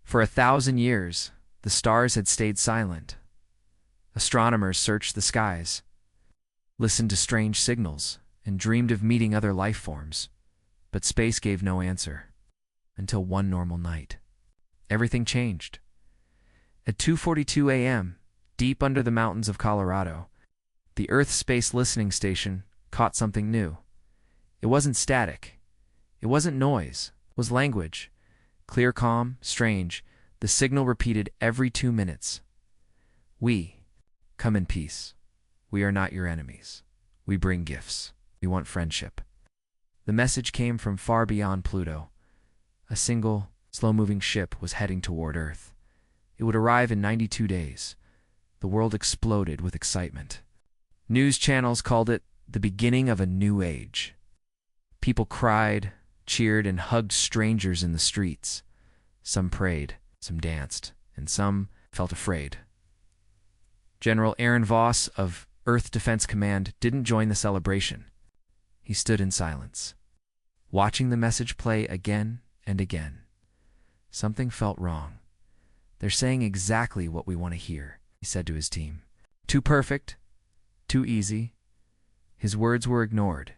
For 1,000 years, the stars had stayed silent. Astronomers searched the skies, listened to strange signals, and dreamed of meeting other life forms. But space gave no answer. Until one normal night. Everything changed. At 2:42 a.m., deep under the mountains of Colorado, the Earth Space Listening Station caught something new. It wasn't static. It wasn't noise. It was language. Clear, calm, strange. The signal repeated every 2 minutes. We come in peace. We are not your enemies. We bring gifts. We want friendship. The message came from far beyond Pluto. A single, slow-moving ship was heading toward Earth. It would arrive in 92 days. The world exploded with excitement. News channels called it the beginning of a new age. People cried, cheered, and hugged strangers in the streets. Some prayed, some danced, and some felt afraid. General Aaron Voss of Earth Defense Command didn't join the celebration. He stood in silence, watching the message play again and again. Something felt wrong. They're saying exactly what we want to hear, he said to his team. Too perfect, too easy. His words were ignored.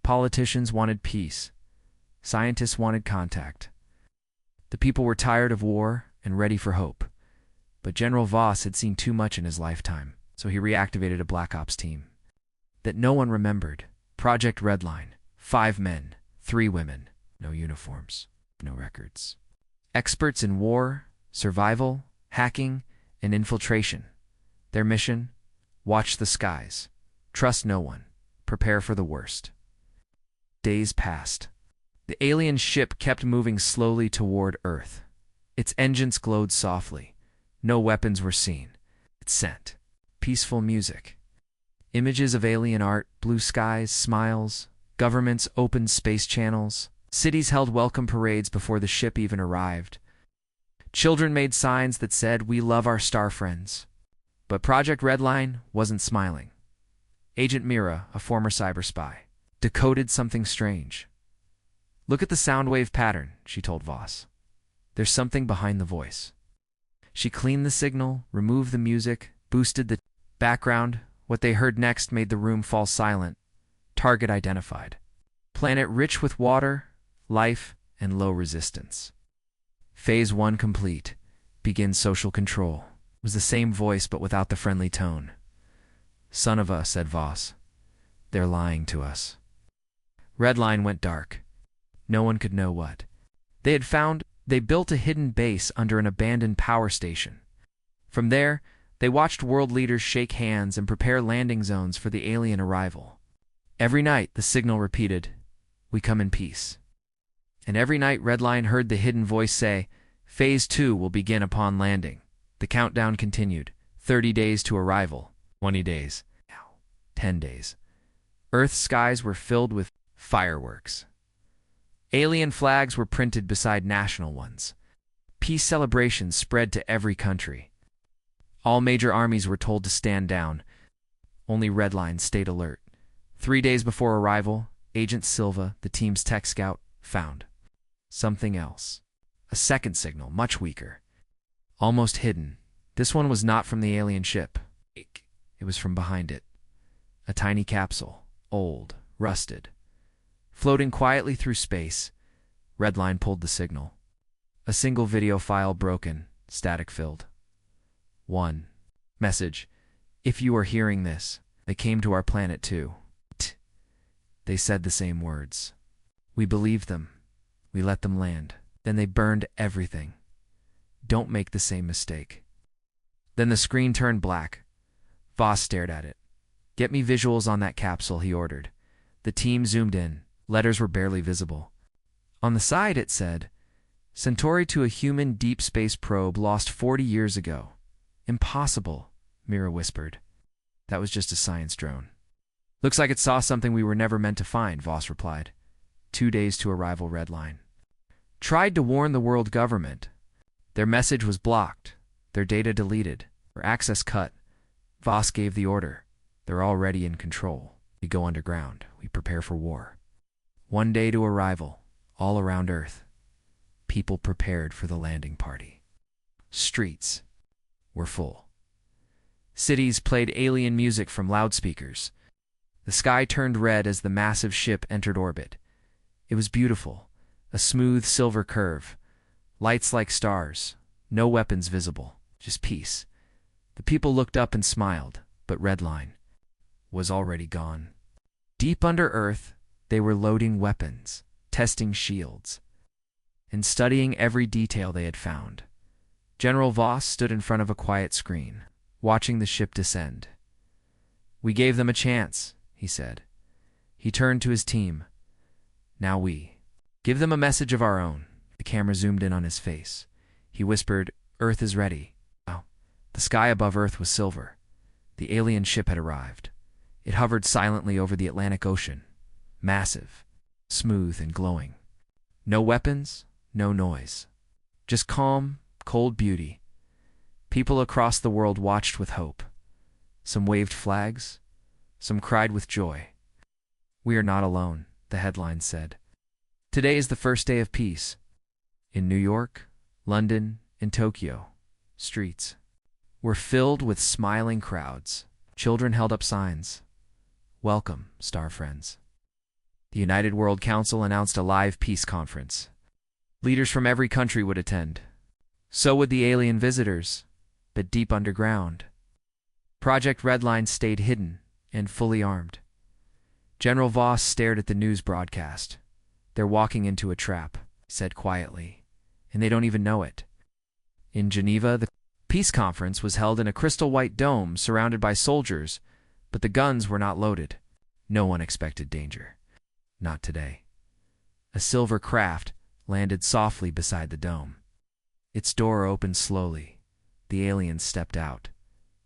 Politicians wanted peace. Scientists wanted contact. The people were tired of war and ready for hope. But General Voss had seen too much in his lifetime, so he reactivated a Black Ops team that no one remembered. Project Redline. 5 men, 3 women, no uniforms, no records. Experts in war, survival, hacking, and infiltration. Their mission? Watch the skies. Trust no one. Prepare for the worst. Days passed. The alien ship kept moving slowly toward Earth. Its engines glowed softly. No weapons were seen. It sent peaceful music. Images of alien art, blue skies, smiles. Governments opened space channels. Cities held welcome parades before the ship even arrived. Children made signs that said, "We love our star friends." But Project Redline wasn't smiling. Agent Mira, a former cyber spy, decoded something strange. "Look at the sound wave pattern," she told Voss. "There's something behind the voice." She cleaned the signal, removed the music, boosted the background. What they heard next made the room fall silent. Target identified. Planet rich with water, life, and low resistance. Phase 1 complete. Begin social control. It was the same voice but without the friendly tone. "Son of a," said Voss. "They're lying to us." Redline went dark. No one could know what. They built a hidden base under an abandoned power station. From there, they watched world leaders shake hands and prepare landing zones for the alien arrival. Every night, the signal repeated, "We come in peace." And every night, Redline heard the hidden voice say, "Phase 2 will begin upon landing." The countdown continued. 30 days to arrival. 20 days. Now, 10 days. Earth's skies were filled with fireworks. Alien flags were printed beside national ones. Peace celebrations spread to every country. All major armies were told to stand down. Only Redline stayed alert. 3 days before arrival, Agent Silva, the team's tech scout, found something else. A second signal, much weaker. Almost hidden. This one was not from the alien ship. It was from behind it. A tiny capsule, old, rusted. Floating quietly through space, Redline pulled the signal. A single video file broken, static-filled. 1. Message. "If you are hearing this, they came to our planet too." They said the same words. We believed them. We let them land. Then they burned everything. Don't make the same mistake. Then the screen turned black. Voss stared at it. "Get me visuals on that capsule," he ordered. The team zoomed in. Letters were barely visible. On the side it said, "Centauri to a human deep space probe lost 40 years ago." "Impossible," Mira whispered. "That was just a science drone." "Looks like it saw something we were never meant to find," Voss replied. 2 days to arrival. Redline tried to warn the world government. Their message was blocked, their data deleted, their access cut. Voss gave the order. They're already in control. We go underground. We prepare for war. 1 day to arrival, all around Earth. Peace. people prepared for the landing party. Streets were full. Cities played alien music from loudspeakers. The sky turned red as the massive ship entered orbit. It was beautiful, a smooth silver curve, lights like stars, no weapons visible, just peace. The people looked up and smiled, but Redline was already gone. Deep under Earth, they were loading weapons, testing shields, and studying every detail they had found. General Voss stood in front of a quiet screen, watching the ship descend. "We gave them a chance," he said. He turned to his team. "Now we give them a message of our own." The camera zoomed in on his face. He whispered, "Earth is ready." Oh. The sky above Earth was silver. The alien ship had arrived. It hovered silently over the Atlantic Ocean, massive, smooth, and glowing. No weapons, no noise. Just calm, cold beauty. People across the world watched with hope. Some waved flags, some cried with joy. "We are not alone," the headline said. "Today is the first day of peace." In New York, London, and Tokyo, streets were filled with smiling crowds. Children held up signs. "Welcome, star friends." The United World Council announced a live peace conference. Leaders from every country would attend. So would the alien visitors, but deep underground. Project Redline stayed hidden and fully armed. General Voss stared at the news broadcast. "They're walking into a trap," he said quietly, "and they don't even know it." In Geneva, the peace conference was held in a crystal-white dome surrounded by soldiers, but the guns were not loaded. No one expected danger. Not today. A silver craft landed softly beside the dome. Its door opened slowly. The aliens stepped out.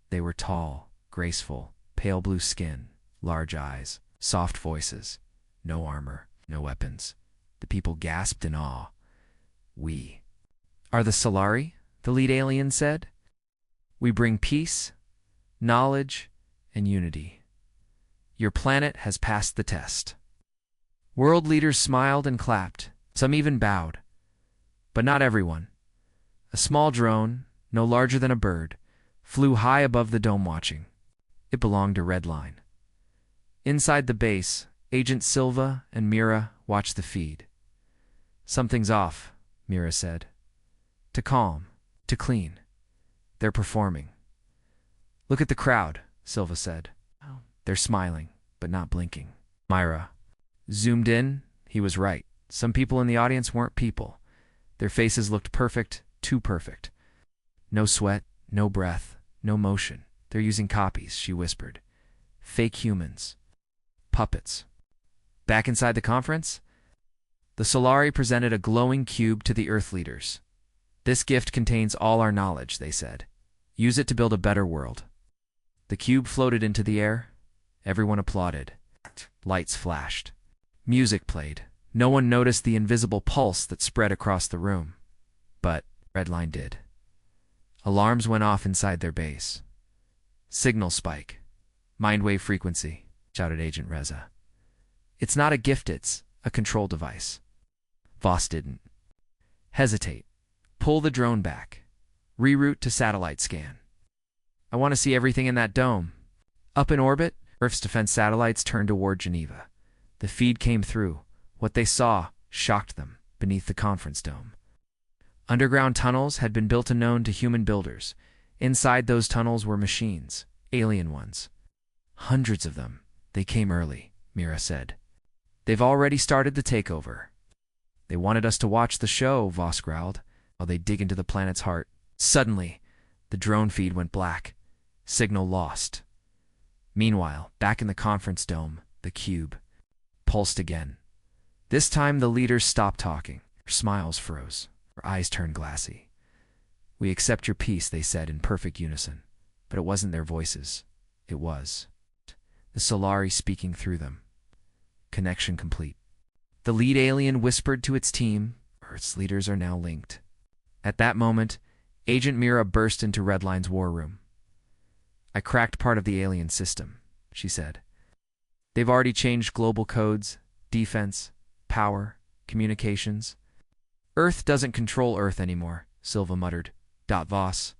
They were tall, graceful, pale blue skin, large eyes, soft voices. No armor, no weapons. The people gasped in awe. "We are the Solari," the lead alien said. "We bring peace, knowledge, and unity. Your planet has passed the test." World leaders smiled and clapped. Some even bowed. But not everyone. A small drone, no larger than a bird, flew high above the dome watching. It belonged to Redline. Inside the base, Agent Silva and Mira watched the feed. "Something's off," Mira said. "To calm, to clean. They're performing." "Look at the crowd," Silva said. "They're smiling, but not blinking." Myra zoomed in. He was right. Some people in the audience weren't people. Their faces looked perfect, too perfect. No sweat, no breath, no motion. "They're using copies," she whispered. "Fake humans. Puppets." Back inside the conference, the Solari presented a glowing cube to the Earth leaders. "This gift contains all our knowledge," they said. "Use it to build a better world." The cube floated into the air. Everyone applauded. Lights flashed. Music played. No one noticed the invisible pulse that spread across the room. But Redline did. Alarms went off inside their base. "Signal spike. Mindwave frequency," shouted Agent Reza. "It's not a gift, it's a control device." Voss didn't hesitate. "Pull the drone back. Reroute to satellite scan. I want to see everything in that dome." Up in orbit, Earth's defense satellites turned toward Geneva. The feed came through. What they saw shocked them beneath the conference dome. Underground tunnels had been built unknown to human builders. Inside those tunnels were machines, alien ones. Hundreds of them. "They came early," Mira said. "They've already started the takeover." "They wanted us to watch the show," Voss growled, "while they dig into the planet's heart." Suddenly, the drone feed went black. Signal lost. Meanwhile, back in the conference dome, the cube pulsed again. This time the leaders stopped talking. Their smiles froze. Their eyes turned glassy. "We accept your peace," they said in perfect unison. But it wasn't their voices. It was the Solari speaking through them. Connection complete. The lead alien whispered to its team, "Earth's leaders are now linked." At that moment, Agent Mira burst into Redline's war room. "I cracked part of the alien system," she said. "They've already changed global codes, defense, power, communications. Earth doesn't control Earth anymore, Silva muttered. Voss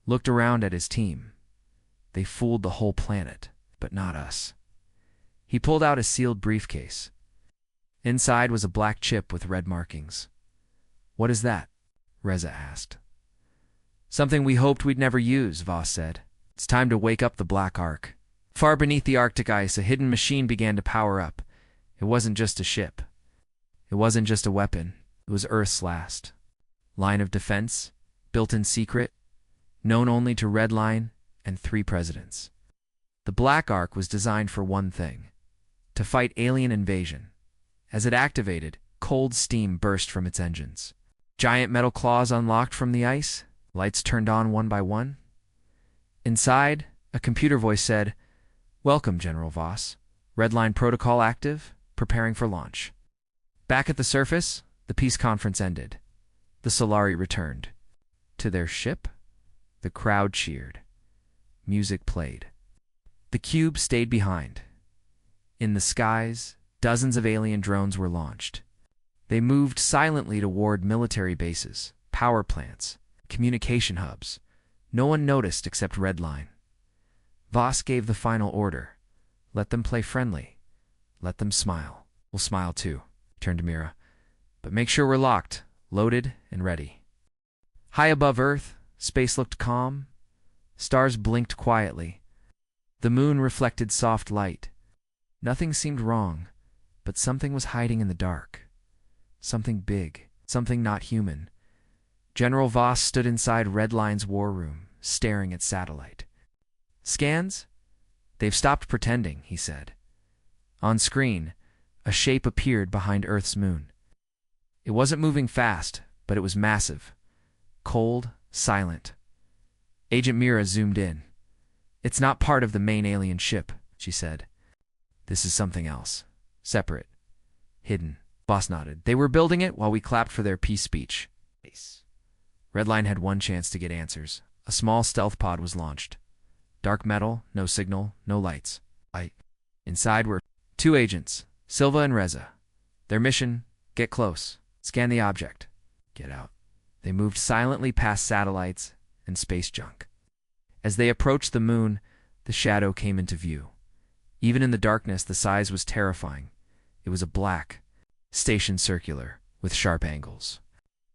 looked around at his team. They fooled the whole planet, but not us. He pulled out a sealed briefcase. Inside was a black chip with red markings. What is that? Reza asked. Something we hoped we'd never use, Voss said. It's time to wake up the Black Ark. Far beneath the Arctic ice, a hidden machine began to power up. It wasn't just a ship. It wasn't just a weapon. It was Earth's last line of defense, built in secret, known only to Redline and 3 presidents. The Black Ark was designed for one thing: to fight alien invasion. As it activated, cold steam burst from its engines. Giant metal claws unlocked from the ice. Lights turned on one by one. Inside, a computer voice said, "Welcome, General Voss. Redline protocol active, preparing for launch." Back at the surface, the peace conference ended. The Solari returned. To their ship, the crowd cheered. Music played. The cube stayed behind. In the skies, dozens of alien drones were launched. They moved silently toward military bases, power plants, communication hubs. No one noticed except Redline. Voss gave the final order. Let them play friendly. Let them smile. We'll smile too, turned to Mira. But make sure we're locked, loaded, and ready. High above Earth, space looked calm. Stars blinked quietly. The moon reflected soft light. Nothing seemed wrong, but something was hiding in the dark. Something big, something not human. General Voss stood inside Redline's war room, staring at satellite. Scans? They've stopped pretending, he said. On screen, a shape appeared behind Earth's moon. It wasn't moving fast, but it was massive. Cold, silent. Agent Mira zoomed in. It's not part of the main alien ship, she said. This is something else. Separate. Hidden. Voss nodded. They were building it while we clapped for their peace speech. Redline had one chance to get answers. A small stealth pod was launched. Dark metal, no signal, no lights. Inside were 2 agents, Silva and Reza. Their mission, get close, scan the object, get out. They moved silently past satellites and space junk. As they approached the moon, the shadow came into view. Even in the darkness, the size was terrifying. It was a black, station circular, with sharp angles.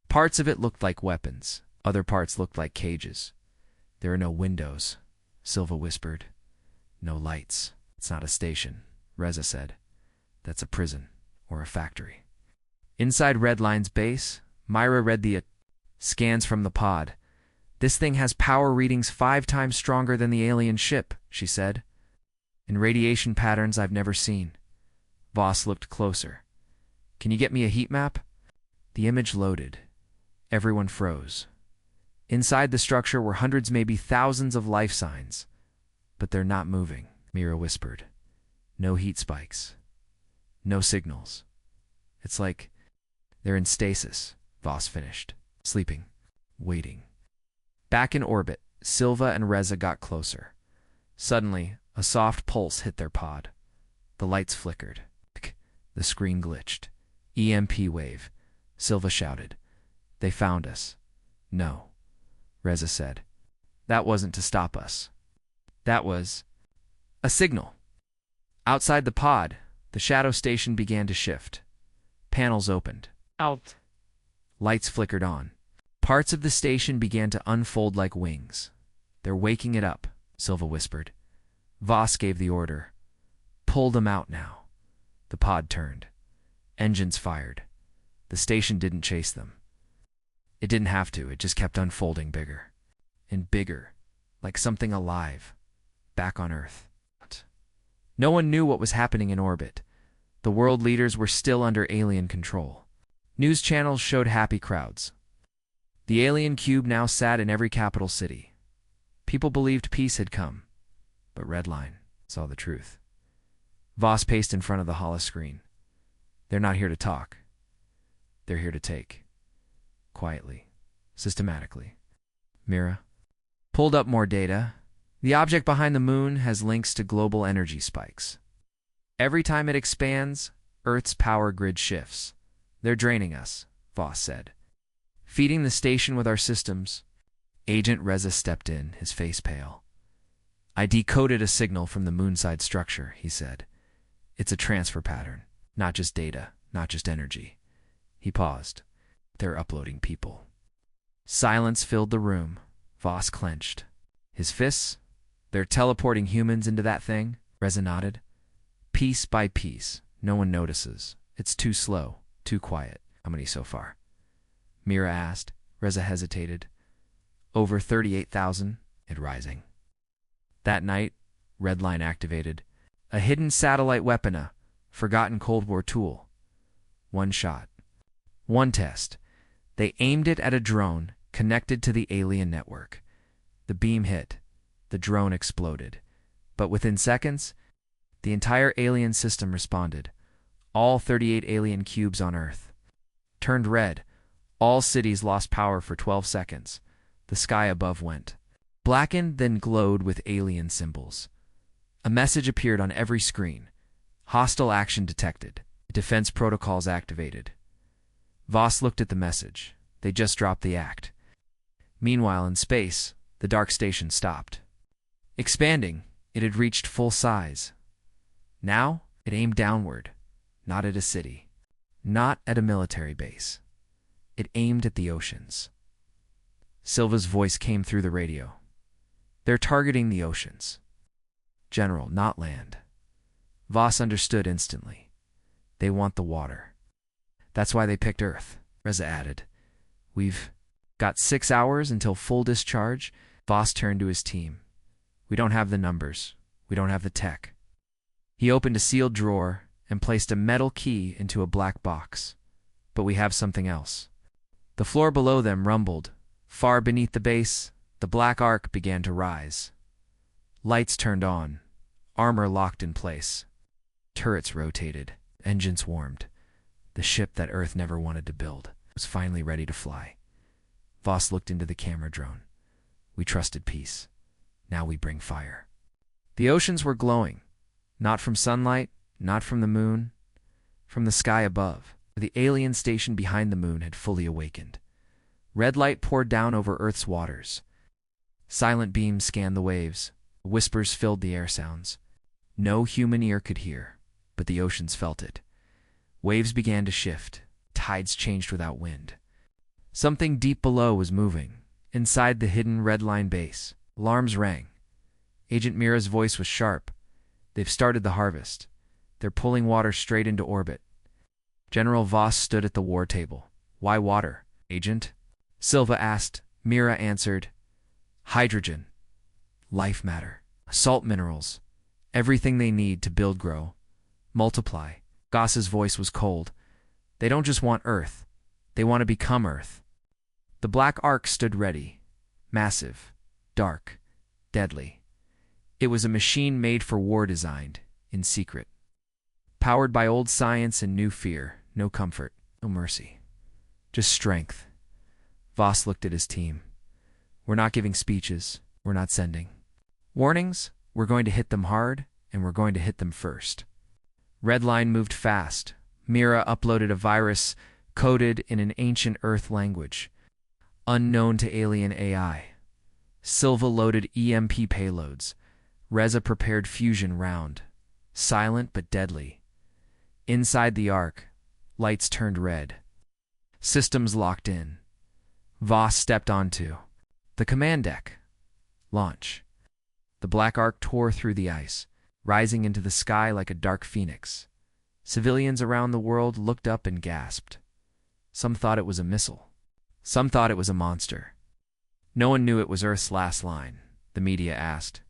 Parts of it looked like weapons. Other parts looked like cages. There are no windows, Silva whispered. No lights. It's not a station, Reza said. That's a prison, or a factory. Inside Redline's base, Myra read the scans from the pod. This thing has power readings 5 times stronger than the alien ship, she said. In radiation patterns I've never seen. Voss looked closer. Can you get me a heat map? The image loaded. Everyone froze. Inside the structure were hundreds, maybe thousands of life signs. But they're not moving, Mira whispered. No heat spikes. No signals. It's like they're in stasis, Voss finished. Sleeping. Waiting. Back in orbit, Silva and Reza got closer. Suddenly, a soft pulse hit their pod. The lights flickered. The screen glitched. EMP wave, Silva shouted. They found us. No, Reza said. That wasn't to stop us. That was a signal. Outside the pod, the shadow station began to shift. Panels opened. Out. Lights flickered on. Parts of the station began to unfold like wings. They're waking it up, Silva whispered. Voss gave the order. Pull them out now. The pod turned. Engines fired. The station didn't chase them. It didn't have to, it just kept unfolding bigger. And bigger, like something alive, back on Earth. No one knew what was happening in orbit. The world leaders were still under alien control. News channels showed happy crowds. The alien cube now sat in every capital city. People believed peace had come, but Redline saw the truth. Voss paced in front of the holoscreen. They're not here to talk. They're here to take. Quietly. Systematically. Mira pulled up more data. The object behind the moon has links to global energy spikes. Every time it expands, Earth's power grid shifts. They're draining us, Voss said. Feeding the station with our systems. Agent Reza stepped in, his face pale. I decoded a signal from the moonside structure, he said. It's a transfer pattern, not just data, not just energy. He paused. They're uploading people. Silence filled the room. Voss clenched. His fists? They're teleporting humans into that thing? Reza nodded. Piece by piece. No one notices. It's too slow, too quiet. How many so far? Mira asked. Reza hesitated. Over 38,000 and rising. That night, Redline activated. A hidden satellite weapon, a forgotten Cold War tool. One shot. One test. They aimed it at a drone connected to the alien network. The beam hit. The drone exploded. But within seconds, the entire alien system responded. All 38 alien cubes on Earth turned red. All cities lost power for 12 seconds. The sky above went blackened, then glowed with alien symbols. A message appeared on every screen. Hostile action detected. Defense protocols activated. Voss looked at the message. They just dropped the act. Meanwhile, in space, the dark station stopped. Expanding, it had reached full size. Now, it aimed downward, not at a city, not at a military base. It aimed at the oceans. Silva's voice came through the radio. They're targeting the oceans. General, not land. Voss understood instantly. They want the water. That's why they picked Earth, Reza added. We've got 6 hours until full discharge. Voss turned to his team. We don't have the numbers. We don't have the tech. He opened a sealed drawer and placed a metal key into a black box. But we have something else. The floor below them rumbled. Far beneath the base, the black arc began to rise. Lights turned on. Armor locked in place. Turrets rotated. Engines warmed. The ship that Earth never wanted to build was finally ready to fly. Voss looked into the camera drone. We trusted peace. Now we bring fire. The oceans were glowing. Not from sunlight, not from the moon, from the sky above. The alien station behind the moon had fully awakened. Red light poured down over Earth's waters. Silent beams scanned the waves. Whispers filled the air sounds. No human ear could hear, but the oceans felt it. Waves began to shift. Tides changed without wind. Something deep below was moving. Inside the hidden red line base, alarms rang. Agent Mira's voice was sharp. They've started the harvest. They're pulling water straight into orbit. General Voss stood at the war table. Why water, Agent? Silva asked. Mira answered. Hydrogen. Life matter. Salt minerals. Everything they need to build, grow, multiply. Goss's voice was cold. They don't just want Earth. They want to become Earth. The black arc stood ready. Massive. Dark. Deadly. It was a machine made for war, designed in secret. Powered by old science and new fear. No comfort. No mercy. Just strength. Voss looked at his team. We're not giving speeches. We're not sending warnings. We're going to hit them hard, and we're going to hit them first. Redline moved fast. Mira uploaded a virus coded in an ancient Earth language, unknown to alien AI. Silva loaded EMP payloads. Reza prepared fusion round, silent but deadly. Inside the arc, lights turned red. Systems locked in. Voss stepped onto the command deck. Launch. The black arc tore through the ice, rising into the sky like a dark phoenix. Civilians around the world looked up and gasped. Some thought it was a missile. Some thought it was a monster. No one knew it was Earth's last line. The media asked,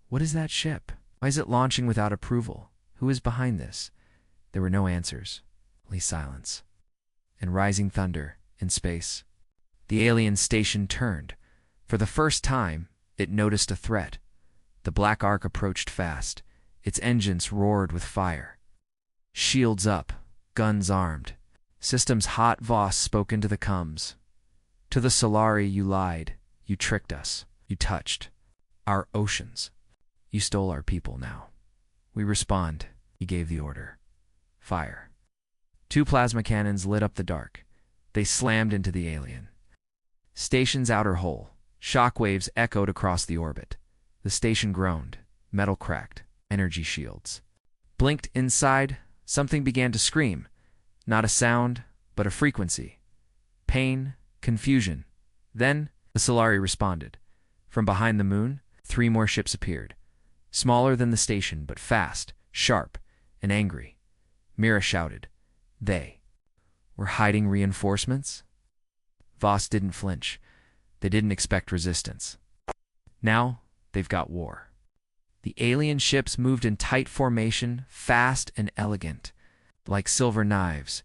"What is that ship? Why is it launching without approval? Who is behind this?" There were no answers, only silence. And rising thunder in space. The alien station turned. For the first time, it noticed a threat. The black arc approached fast. Its engines roared with fire. Shields up, guns armed. Systems hot. Voss spoke into the comms. To the Solari, you lied. You tricked us. You touched our oceans. You stole our people now. We respond. He gave the order. Fire. 2 plasma cannons lit up the dark. They slammed into the alien station's outer hull. Shockwaves echoed across the orbit. The station groaned. Metal cracked. Energy shields blinked inside. Something began to scream. Not a sound, but a frequency. Pain, confusion. Then, the Solari responded. From behind the moon, 3 more ships appeared. Smaller than the station, but fast, sharp, and angry. Mira shouted. They were hiding reinforcements? Voss didn't flinch. They didn't expect resistance. Now, they've got war. The alien ships moved in tight formation, fast and elegant. Like silver knives,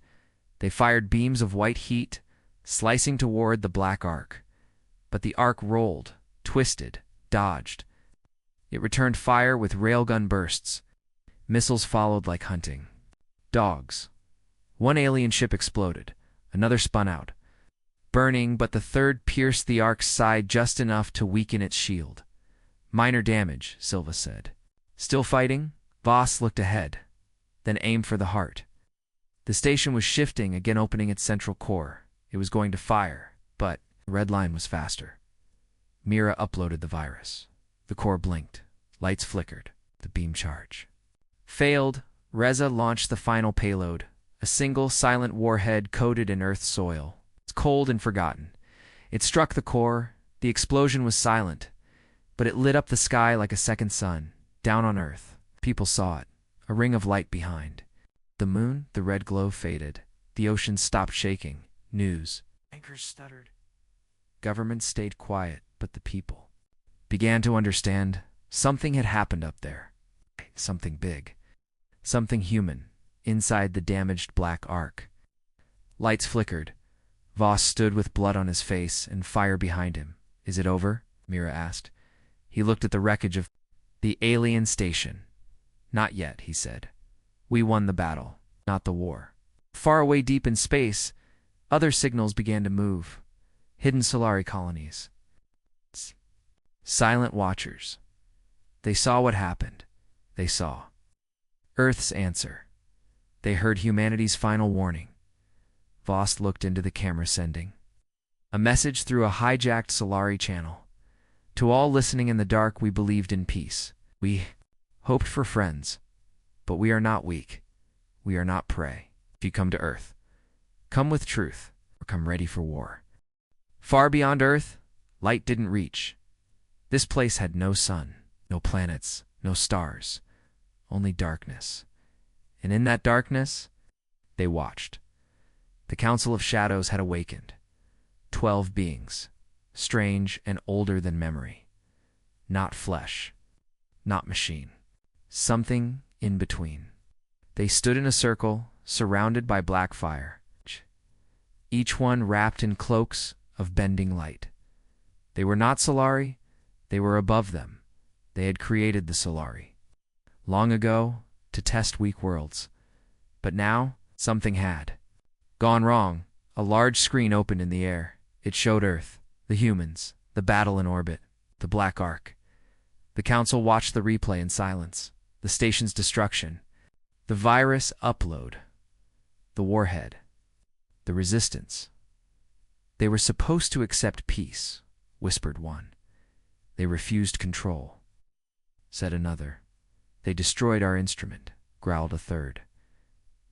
they fired beams of white heat, slicing toward the black arc. But the arc rolled, twisted, dodged. It returned fire with railgun bursts. Missiles followed like hunting dogs. One alien ship exploded. Another spun out, burning, but the third pierced the arc's side just enough to weaken its shield. Minor damage, Silva said. Still fighting? Voss looked ahead, then aimed for the heart. The station was shifting, again opening its central core. It was going to fire, but the red line was faster. Mira uploaded the virus. The core blinked. Lights flickered. The beam charge failed. Reza launched the final payload, a single silent warhead coated in Earth's soil. It's cold and forgotten. It struck the core. The explosion was silent, but it lit up the sky like a second sun. Down on Earth, people saw it, a ring of light behind. The moon, the red glow faded. The ocean stopped shaking. News anchors stuttered. Government stayed quiet, but the people began to understand something had happened up there. Something big. Something human, inside the damaged black arc. Lights flickered. Voss stood with blood on his face and fire behind him. Is it over? Mira asked. He looked at the wreckage of the alien station. Not yet, he said. We won the battle, not the war. Far away deep in space, other signals began to move. Hidden Solari colonies. Silent watchers. They saw what happened. They saw Earth's answer. They heard humanity's final warning. Voss looked into the camera, sending a message through a hijacked Solari channel. To all listening in the dark, we believed in peace. We hoped for friends. But we are not weak. We are not prey. If you come to Earth, come with truth, or come ready for war. Far beyond Earth, light didn't reach. This place had no sun, no planets, no stars, only darkness. And in that darkness, they watched. The Council of Shadows had awakened. 12 beings, strange and older than memory. Not flesh, not machine. Something in between. They stood in a circle, surrounded by black fire, each one wrapped in cloaks of bending light. They were not Solari, they were above them. They had created the Solari long ago to test weak worlds. But now, something had gone wrong. A large screen opened in the air. It showed Earth, the humans, the battle in orbit, the black arc. The Council watched the replay in silence. The station's destruction, the virus upload, the warhead, the resistance. They were supposed to accept peace, whispered one. They refused control, said another. They destroyed our instrument, growled a third.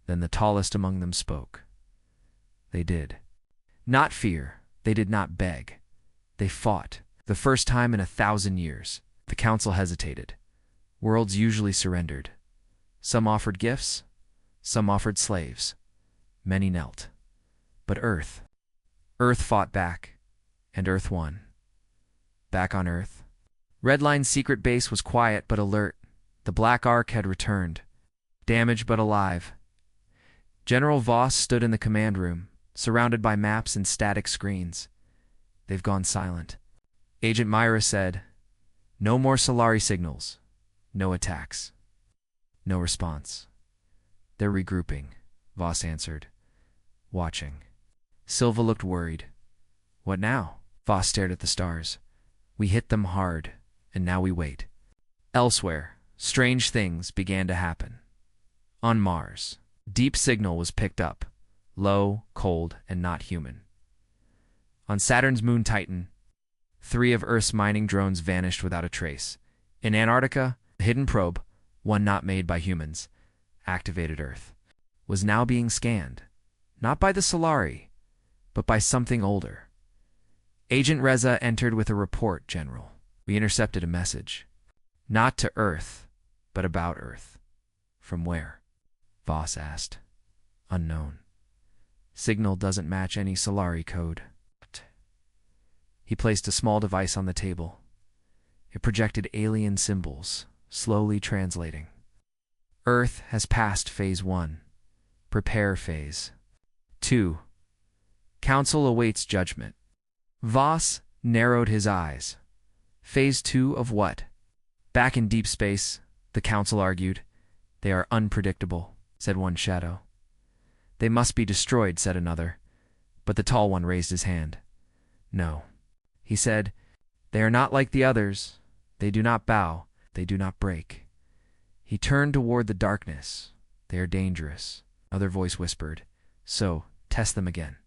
Then the tallest among them spoke. They did not fear. They did not beg. They fought. The first time in 1,000 years. The Council hesitated. Worlds usually surrendered. Some offered gifts. Some offered slaves. Many knelt. But Earth fought back, and Earth won. Back on Earth, Redline's secret base was quiet but alert. The Black Ark had returned, damaged but alive. General Voss stood in the command room, surrounded by maps and static screens. They've gone silent. Agent Myra said, no more Solari signals. No attacks. No response. They're regrouping, Voss answered. Watching. Silva looked worried. What now? Voss stared at the stars. We hit them hard, and now we wait. Elsewhere, strange things began to happen. On Mars, deep signal was picked up. low, cold, and not human. On Saturn's moon Titan, 3 of Earth's mining drones vanished without a trace. In Antarctica, a hidden probe, one not made by humans, activated Earth, was now being scanned, not by the Solari, but by something older. Agent Reza entered with a report, General. We intercepted a message. Not to Earth, but about Earth. From where? Voss asked. Unknown. Signal doesn't match any Solari code. He placed a small device on the table. It projected alien symbols, slowly translating. Earth has passed Phase 1. Prepare Phase 2. Council awaits judgment. Voss narrowed his eyes. Phase 2 of what? Back in deep space, the Council argued. They are unpredictable, said one shadow. They must be destroyed, said another. But the tall one raised his hand. No, he said, they are not like the others. They do not bow. They do not break. He turned toward the darkness. They are dangerous, another voice whispered. So, test them again.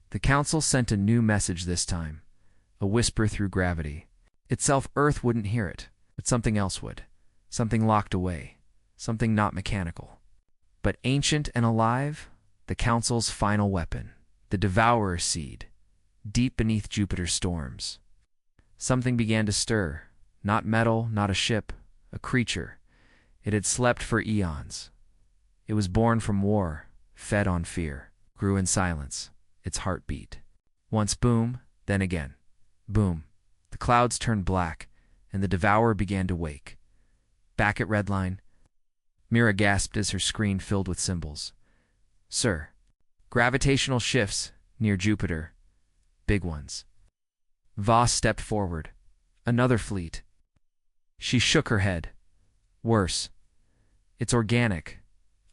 The Council sent a new message this time, a whisper through gravity. Itself, Earth wouldn't hear it, but something else would. Something locked away, something not mechanical. But ancient and alive, the Council's final weapon, the Devourer seed, deep beneath Jupiter's storms. Something began to stir, not metal, not a ship, a creature. It had slept for eons. It was born from war, fed on fear, grew in silence, its heart beat. Once boom, then again. Boom. The clouds turned black, and the Devourer began to wake. Back at Redline, Mira gasped as her screen filled with symbols. Sir, gravitational shifts near Jupiter. Big ones. Voss stepped forward. Another fleet. She shook her head. Worse. It's organic,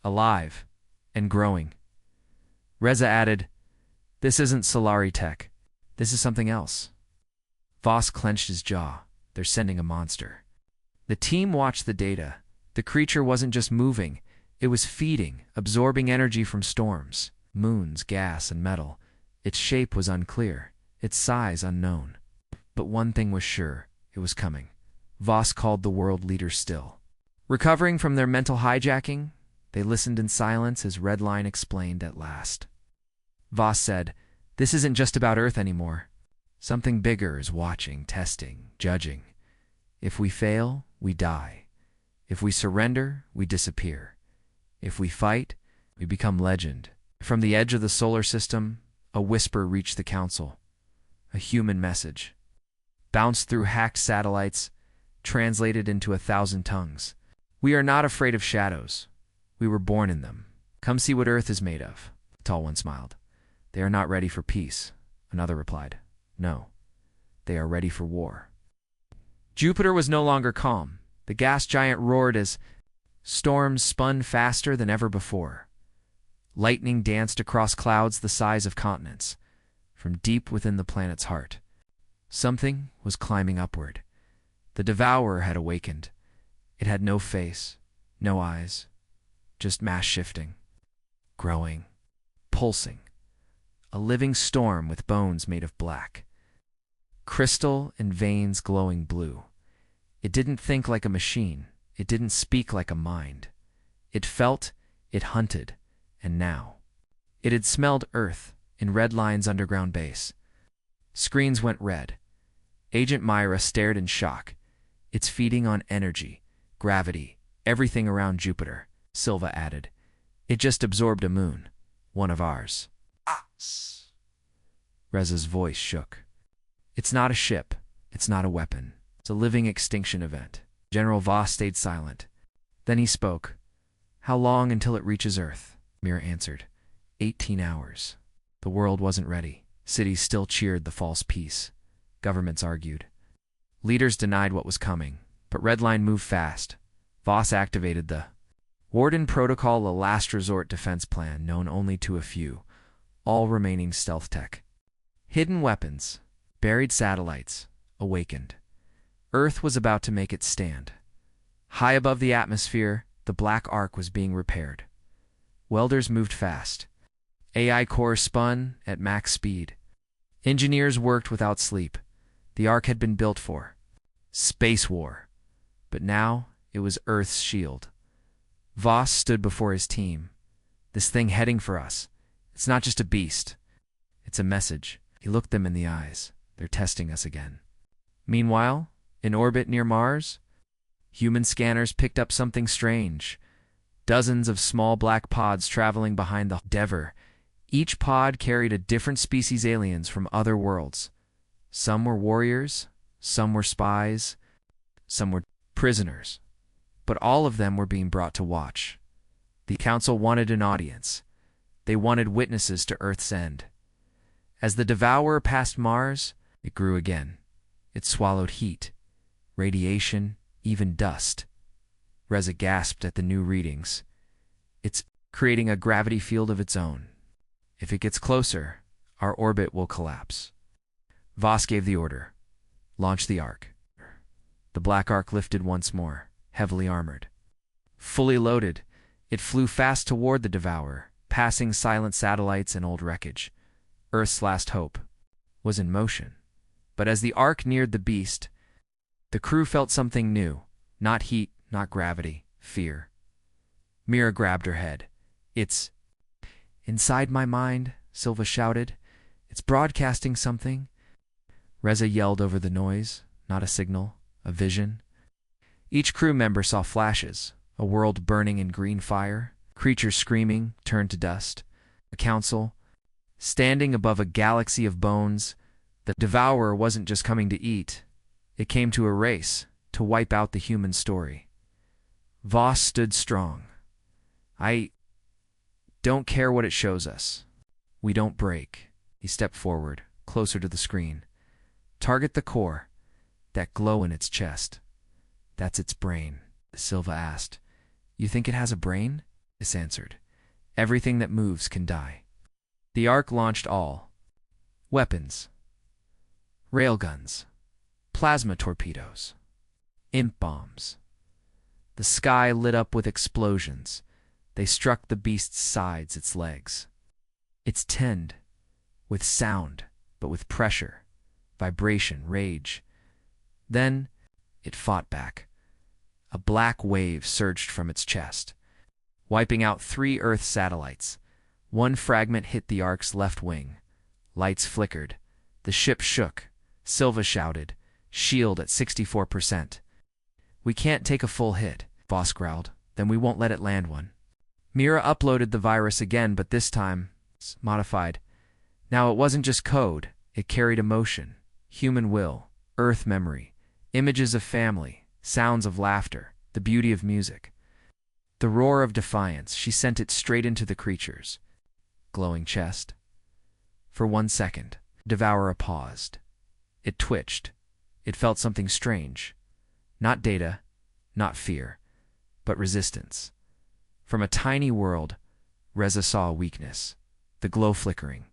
alive, and growing. Reza added, This isn't Solari tech. This is something else. Voss clenched his jaw. They're sending a monster. The team watched the data. The creature wasn't just moving. It was feeding, absorbing energy from storms, moons, gas, and metal. Its shape was unclear, its size unknown. But one thing was sure, it was coming. Voss called the world leaders still. Recovering from their mental hijacking, they listened in silence as Redline explained at last. Voss said, This isn't just about Earth anymore. Something bigger is watching, testing, judging. If we fail, we die. If we surrender, we disappear. If we fight, we become legend. From the edge of the solar system, a whisper reached the Council. A human message. Bounced through hacked satellites, translated into 1,000 tongues. We are not afraid of shadows. We were born in them. Come see what Earth is made of. The tall one smiled. They are not ready for peace. Another replied. No, they are ready for war. Jupiter was no longer calm. The gas giant roared as storms spun faster than ever before. Lightning danced across clouds the size of continents, from deep within the planet's heart. Something was climbing upward. The Devourer had awakened. It had no face, no eyes, just mass shifting, growing, pulsing. A living storm with bones made of black. Crystal and veins glowing blue. It didn't think like a machine. It didn't speak like a mind. It felt, it hunted, and now. It had smelled Earth in Redline's underground base. Screens went red. Agent Myra stared in shock. It's feeding on energy, gravity, everything around Jupiter, Silva added. It just absorbed a moon, one of ours. Reza's voice shook. It's not a ship. It's not a weapon. It's a living extinction event. General Voss stayed silent. Then he spoke. How long until it reaches Earth? Mira answered. 18 hours. The world wasn't ready. Cities still cheered the false peace. Governments argued. Leaders denied what was coming, but Redline moved fast. Voss activated the Warden Protocol, a last resort defense plan known only to a few, all remaining stealth tech. Hidden weapons, buried satellites, awakened. Earth was about to make its stand. High above the atmosphere, the black arc was being repaired. Welders moved fast. AI cores spun at max speed. Engineers worked without sleep. The Ark had been built for space war. But now it was Earth's shield. Voss stood before his team. This thing heading for us, it's not just a beast. It's a message. He looked them in the eyes. They're testing us again. Meanwhile, in orbit near Mars, human scanners picked up something strange. Dozens of small black pods traveling behind the Endeavor. Each pod carried a different species aliens from other worlds. Some were warriors, some were spies, some were prisoners. But all of them were being brought to watch. The Council wanted an audience. They wanted witnesses to Earth's end. As the Devourer passed Mars, it grew again. It swallowed heat, radiation, even dust. Reza gasped at the new readings. It's creating a gravity field of its own. If it gets closer, our orbit will collapse. Voss gave the order. Launch the Ark. The Black Ark lifted once more, heavily armored. Fully loaded, it flew fast toward the Devourer, passing silent satellites and old wreckage. Earth's last hope was in motion. But as the Ark neared the beast, the crew felt something new. Not heat, not gravity, fear. Mira grabbed her head. It's inside my mind, Silva shouted. It's broadcasting something. Reza yelled over the noise, not a signal, a vision. Each crew member saw flashes, a world burning in green fire, creatures screaming, turned to dust. A council, standing above a galaxy of bones. The Devourer wasn't just coming to eat. It came to erase, to wipe out the human story. Voss stood strong. I don't care what it shows us. We don't break. He stepped forward, closer to the screen. Target the core, that glow in its chest. That's its brain, Silva asked. You think it has a brain? This answered. Everything that moves can die. The Ark launched all. Weapons. Railguns. Plasma torpedoes. Imp bombs. The sky lit up with explosions. They struck the beast's sides, its legs. Its tend, with sound, but with pressure, vibration, rage. Then it fought back. A black wave surged from its chest, wiping out 3 Earth satellites. One fragment hit the Ark's left wing. Lights flickered. The ship shook. Silva shouted, shield at 64%. We can't take a full hit, Voss growled. Then we won't let it land one. Mira uploaded the virus again, but this time, modified. Now it wasn't just code. It carried emotion, human will, Earth memory, images of family, sounds of laughter, the beauty of music. The roar of defiance, she sent it straight into the creatures. Glowing chest. For 1 second, Devourer paused. It twitched. It felt something strange. Not data, not fear, but resistance. From a tiny world, Reza saw a weakness. The glow flickering.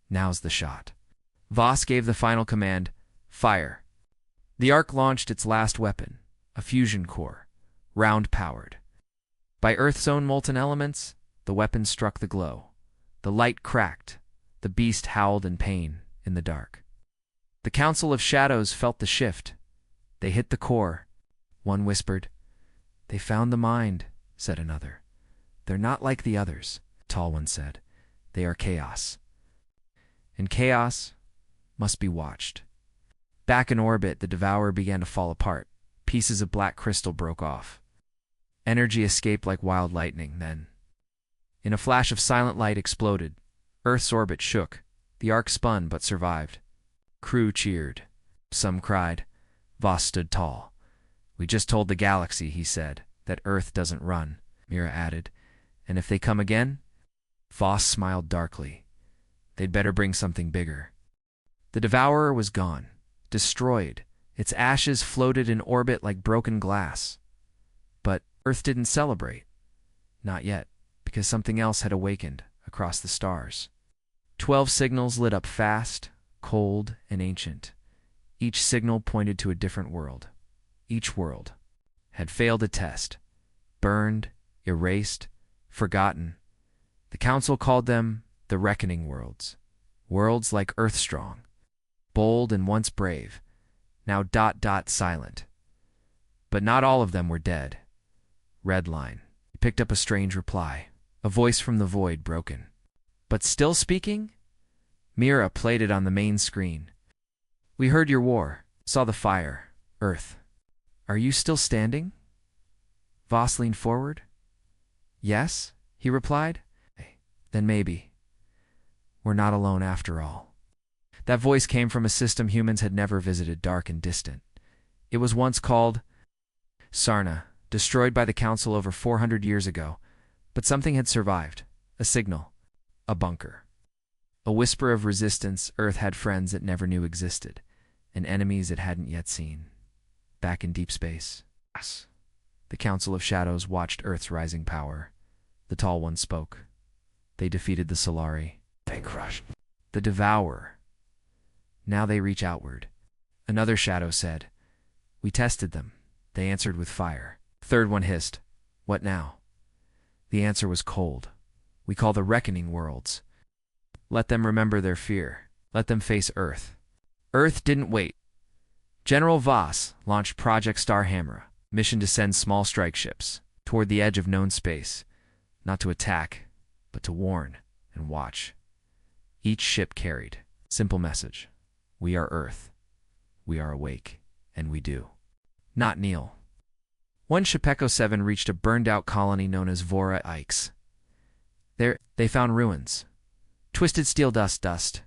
Now's the shot. Voss gave the final command, fire. The Ark launched its last weapon, a fusion core, round-powered. By Earth's own molten elements, the weapon struck the glow. The light cracked. The beast howled in pain in the dark. The Council of Shadows felt the shift. They hit the core. One whispered. They found the mind, said another. They're not like the others, a tall one said. They are chaos. And chaos must be watched. Back in orbit, the Devourer began to fall apart. Pieces of black crystal broke off. Energy escaped like wild lightning, then. In a flash of silent light exploded. Earth's orbit shook. The Ark spun but survived. Crew cheered. Some cried. Voss stood tall. We just told the galaxy, he said, that Earth doesn't run, Mira added. And if they come again? Voss smiled darkly. They'd better bring something bigger. The Devourer was gone, destroyed. Its ashes floated in orbit like broken glass. But Earth didn't celebrate. Not yet, because something else had awakened across the stars. 12 signals lit up fast, cold, and ancient. Each signal pointed to a different world. Each world had failed a test, burned, erased, forgotten. The Council called them The reckoning worlds. Worlds like Earthstrong, bold and once brave, now silent. But not all of them were dead. Red line. He picked up a strange reply. A voice from the void, broken. But still speaking? Mira played it on the main screen. We heard your war, saw the fire, Earth. Are you still standing? Voss leaned forward. Yes, he replied. Then maybe. We're not alone after all. That voice came from a system humans had never visited, dark and distant. It was once called Sarna, destroyed by the Council over 400 years ago, but something had survived. A signal. A bunker. A whisper of resistance. Earth had friends it never knew existed, and enemies it hadn't yet seen. Back in deep space. The Council of Shadows watched Earth's rising power. The Tall One spoke. They defeated the Solari. They crushed the Devourer. Now they reach outward. Another shadow said, We tested them. They answered with fire. Third one hissed, What now? The answer was cold. We call the reckoning worlds. Let them remember their fear. Let them face Earth. Earth didn't wait. General Voss launched Project Starhammer, mission to send small strike ships toward the edge of known space, not to attack, but to warn and watch. Each ship carried simple message. We are Earth. We are awake, and we do not kneel. One ship Echo 7 reached a burned-out colony known as Vora Ikes. There, they found ruins, twisted steel dust,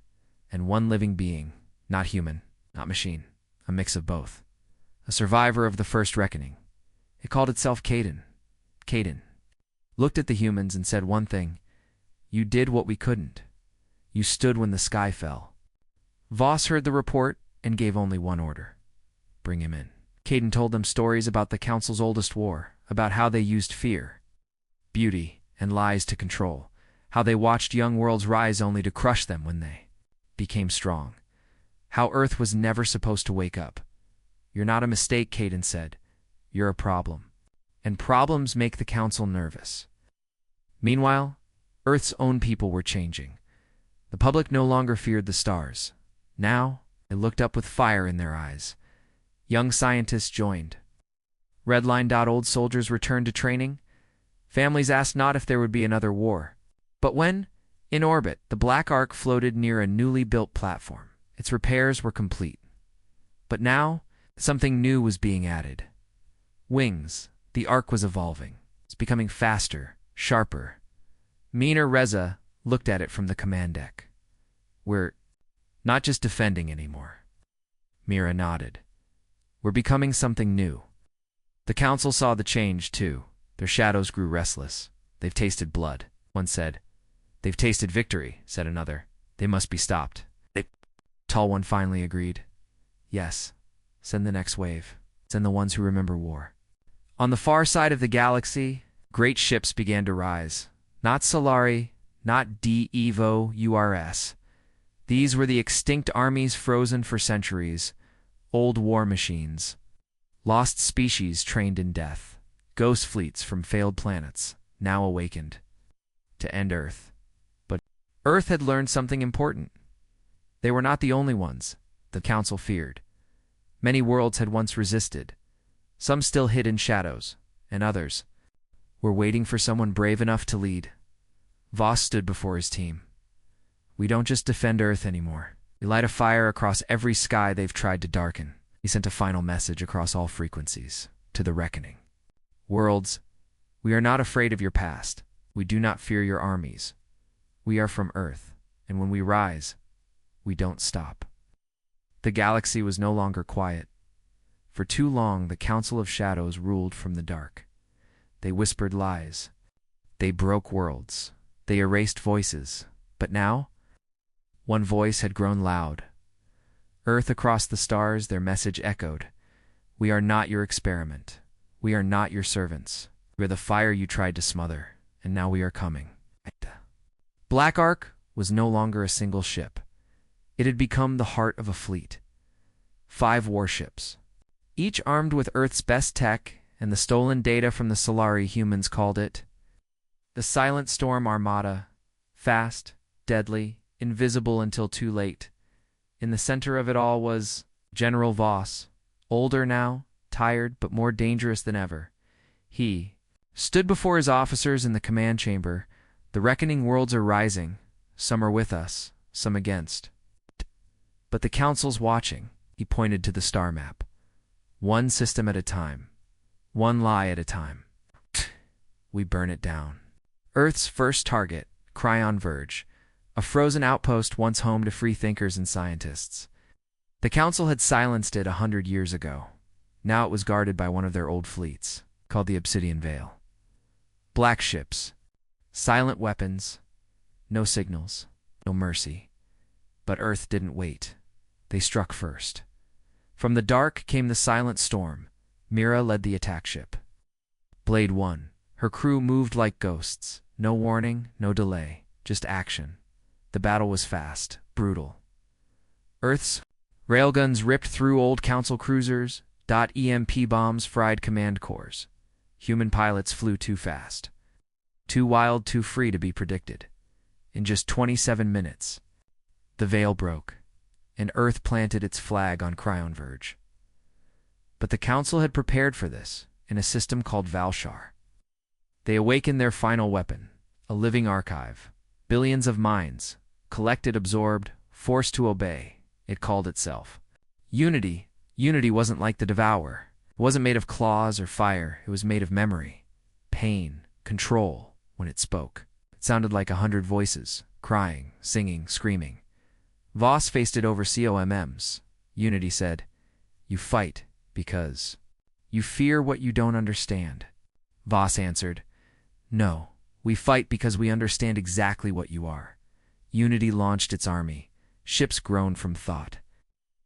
and one living being, not human, not machine, a mix of both. A survivor of the first reckoning. It called itself Caden. Caden looked at the humans and said one thing. You did what we couldn't. You stood when the sky fell. Voss heard the report and gave only one order. Bring him in. Caden told them stories about the Council's oldest war, about how they used fear, beauty, and lies to control, how they watched young worlds rise only to crush them when they became strong, how Earth was never supposed to wake up. You're not a mistake, Caden said. You're a problem. And problems make the Council nervous. Meanwhile, Earth's own people were changing. The public no longer feared the stars. Now, they looked up with fire in their eyes. Young scientists joined. Redline. Old soldiers returned to training. Families asked not if there would be another war, but when, in orbit, the Black Ark floated near a newly built platform. Its repairs were complete. But now, something new was being added. Wings. The Ark was evolving. It's becoming faster, sharper. Mina Reza looked at it from the command deck. We're not just defending anymore. Mira nodded. We're becoming something new. The Council saw the change, too. Their shadows grew restless. They've tasted blood, one said. They've tasted victory, said another. They must be stopped. The Tall One finally agreed. Yes, send the next wave. Send the ones who remember war. On the far side of the galaxy, great ships began to rise. Not Solari, not D-Evo URS. These were the extinct armies frozen for centuries. Old war machines. Lost species trained in death. Ghost fleets from failed planets, now awakened to end Earth. But Earth had learned something important. They were not the only ones, the Council feared. Many worlds had once resisted. Some still hid in shadows, and others were waiting for someone brave enough to lead. Voss stood before his team. We don't just defend Earth anymore. We light a fire across every sky they've tried to darken. He sent a final message across all frequencies, to the reckoning. Worlds, we are not afraid of your past. We do not fear your armies. We are from Earth, and when we rise, we don't stop. The galaxy was no longer quiet. For too long, the Council of Shadows ruled from the dark. They whispered lies. They broke worlds. They erased voices. But now, one voice had grown loud. Earth across the stars, their message echoed. We are not your experiment. We are not your servants. We are the fire you tried to smother, and now we are coming. Black Ark was no longer a single ship. It had become the heart of a fleet. 5 warships, each armed with Earth's best tech and the stolen data from the Solari. Humans called it the Silent Storm Armada. Fast, deadly, invisible until too late. In the center of it all was General Voss, older now, tired, but more dangerous than ever. He stood before his officers in the command chamber. The reckoning worlds are rising. Some are with us, some against. But the council's watching. He pointed to the star map. One system at a time. One lie at a time. We burn it down. Earth's first target, Cryon Verge, a frozen outpost once home to free thinkers and scientists. The council had silenced it 100 years ago. Now it was guarded by one of their old fleets, called the Obsidian Veil. Black ships, silent weapons, no signals, no mercy. But Earth didn't wait. They struck first. From the dark came the silent storm. Mira led the attack ship. Blade 1. Her crew moved like ghosts. No warning, no delay, just action. The battle was fast, brutal. Earth's railguns ripped through old council cruisers. EMP bombs fried command cores. Human pilots flew too fast. Too wild, too free to be predicted. In just 27 minutes, the veil broke, and Earth planted its flag on Cryon Verge. But the Council had prepared for this in a system called Valshar. They awakened their final weapon, a living archive. Billions of minds, collected, absorbed, forced to obey. It called itself Unity. Unity wasn't like the Devourer. It wasn't made of claws or fire. It was made of memory, pain, control. When it spoke, it sounded like 100 voices, crying, singing, screaming. Voss faced it over COMMs. Unity said, "You fight because you fear what you don't understand." Voss answered, "No, we fight because we understand exactly what you are." Unity launched its army. Ships grown from thought.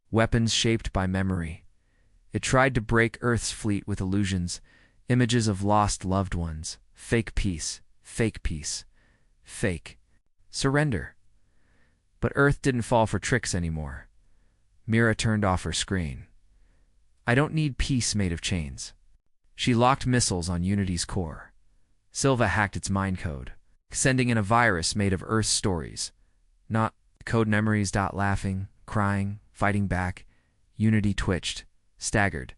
Weapons shaped by memory. It tried to break Earth's fleet with illusions, images of lost loved ones, fake peace, fake surrender. But Earth didn't fall for tricks anymore. Mira turned off her screen. "I don't need peace made of chains." She locked missiles on Unity's core. Silva hacked its mind code, sending in a virus made of Earth's stories. Not code memories. Laughing, crying, fighting back. Unity twitched, staggered,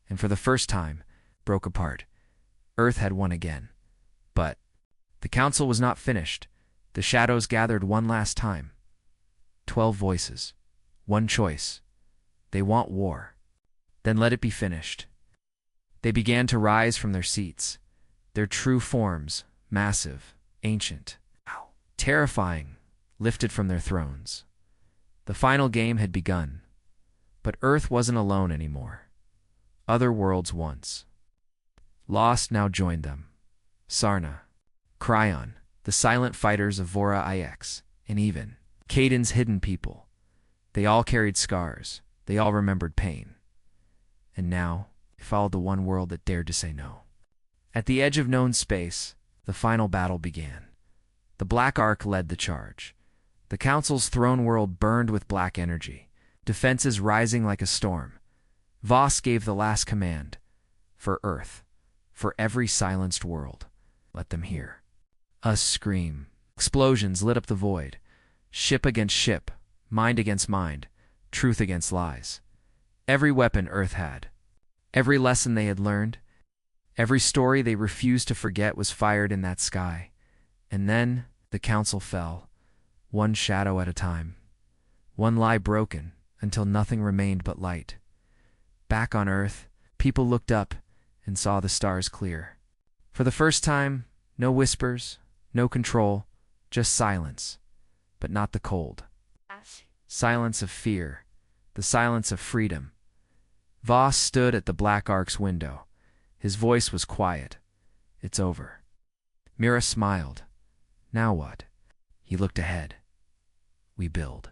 and for the first time, broke apart. Earth had won again. But the Council was not finished. The shadows gathered one last time. 12 voices. One choice. They want war. Then let it be finished. They began to rise from their seats. Their true forms, massive, ancient, terrifying, lifted from their thrones. The final game had begun. But Earth wasn't alone anymore. Other worlds once lost now joined them. Sarna, Cryon, the silent fighters of Vora IX, and even Caden's hidden people. They all carried scars. They all remembered pain. And now, they followed the one world that dared to say no. At the edge of known space, the final battle began. The Black Ark led the charge. The Council's throne world burned with black energy, defenses rising like a storm. Voss gave the last command. For Earth, for every silenced world, let them hear us scream. Explosions lit up the void. Ship against ship, mind against mind, truth against lies. Every weapon Earth had, every lesson they had learned, every story they refused to forget was fired in that sky. And then the Council fell, one shadow at a time. One lie broken, until nothing remained but light. Back on Earth, people looked up and saw the stars clear. For the first time, no whispers, no control, just silence. But not the cold. Silence of fear, the silence of freedom. Voss stood at the Black Ark's window. His voice was quiet. "It's over." Mira smiled. "Now what?" He looked ahead. "We build.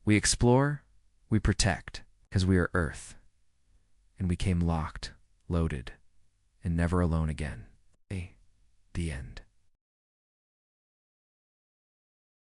We explore. We protect, because we are Earth." And we came locked, loaded, and never alone again. The end.